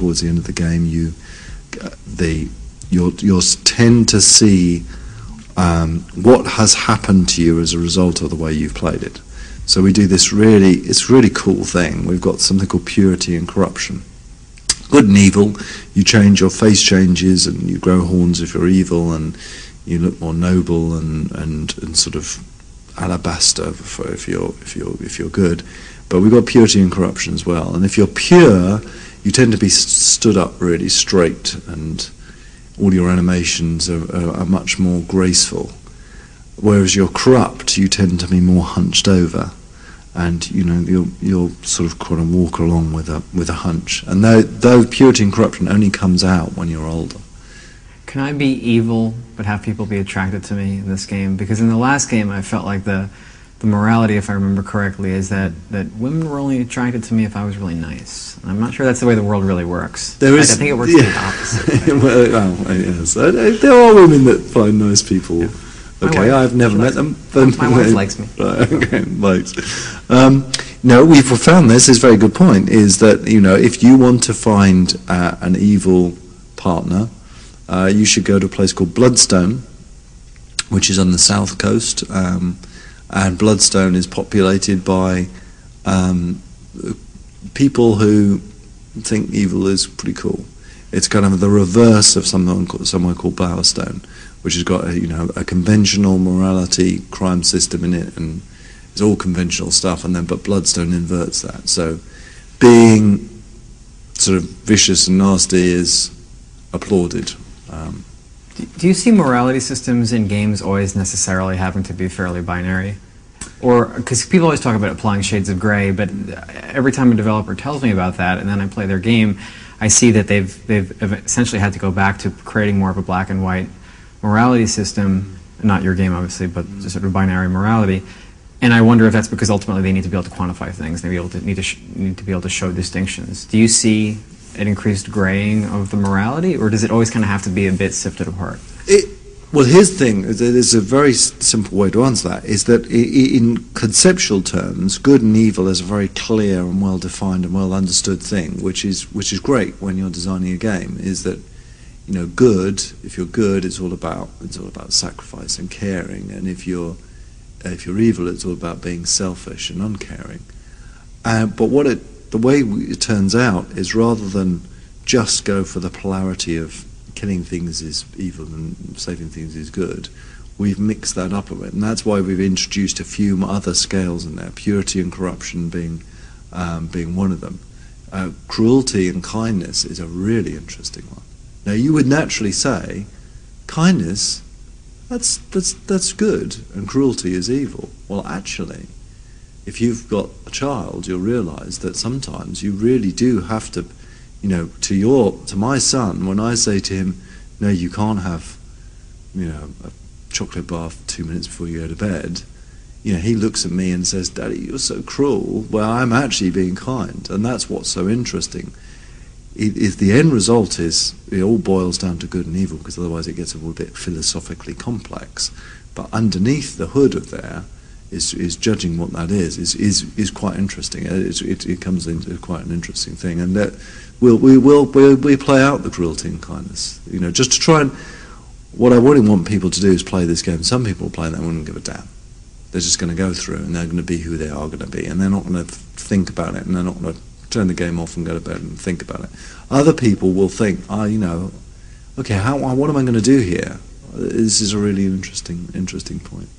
towards the end of the game, you'll tend to see what has happened to you as a result of the way you've played it. So we do this it's really cool thing. We've got something called purity and corruption. Good and evil, you change, your face changes, and you grow horns if you're evil, and you look more noble and sort of alabaster if you're good. But we've got purity and corruption as well. And if you're pure, you tend to be stood up really straight, and all your animations are much more graceful. Whereas you're corrupt, you tend to be more hunched over, and you'll sort of kind of walk along with a hunch. And though purity and corruption only comes out when you're older. Can I be evil but have people be attracted to me in this game? Because in the last game I felt like the morality, if I remember correctly, is that women were only attracted to me if I was really nice. And I'm not sure that's the way the world really works. I think it works the opposite. Well, yes. There are women that find nice people. Yeah. Okay, I've never met them. But my wife likes me. Right, okay, likes. No, we've found this is a very good point, is that, if you want to find an evil partner, you should go to a place called Bloodstone, which is on the south coast, and Bloodstone is populated by people who think evil is pretty cool. It's kind of the reverse of somewhere called Bowerstone, which has got a conventional morality crime system in it, and it's all conventional stuff. But Bloodstone inverts that. So being sort of vicious and nasty is applauded. Do you see morality systems in games always necessarily having to be fairly binary? Or, because people always talk about applying shades of gray, but every time a developer tells me about that and then I play their game, I see that they've essentially had to go back to creating more of a black and white morality system, not your game obviously, but just sort of binary morality. And I wonder if that's because ultimately they need to be able to quantify things, they need to be able to show distinctions. Do you see an increased graying of the morality, or does it always kind of have to be a bit sifted apart? Well, here's the thing, there's a very simple way to answer that, is that in conceptual terms, good and evil is a very clear and well-defined and well-understood thing, which is great when you're designing a game, is that, good, if you're good, it's all about sacrifice and caring, and if you're evil, it's all about being selfish and uncaring. But the way it turns out is, rather than just go for the polarity of killing things is evil and saving things is good, we've mixed that up a bit, and that's why we've introduced a few other scales in there, purity and corruption being one of them. Cruelty and kindness is a really interesting one. Now, you would naturally say kindness, that's good, and cruelty is evil. Well, actually, if you've got a child, you'll realise that sometimes you really do have to, to my son, when I say to him, no, you can't have, a chocolate bar for 2 minutes before you go to bed, he looks at me and says, Daddy, you're so cruel. Well, I'm actually being kind, and that's what's so interesting. If the end result is, it all boils down to good and evil, because otherwise it gets a little bit philosophically complex, but underneath the hood of there is judging what that is quite interesting. It comes into quite an interesting thing, and that we play out the cruelty and kindness. Just to try and, what I really want people to do is play this game. Some people play that and wouldn't give a damn. They're just going to go through, and they're going to be who they are going to be, and they're not going to think about it, and they're not going to turn the game off and go to bed and think about it. Other people will think, okay, what am I going to do here? This is a really interesting point.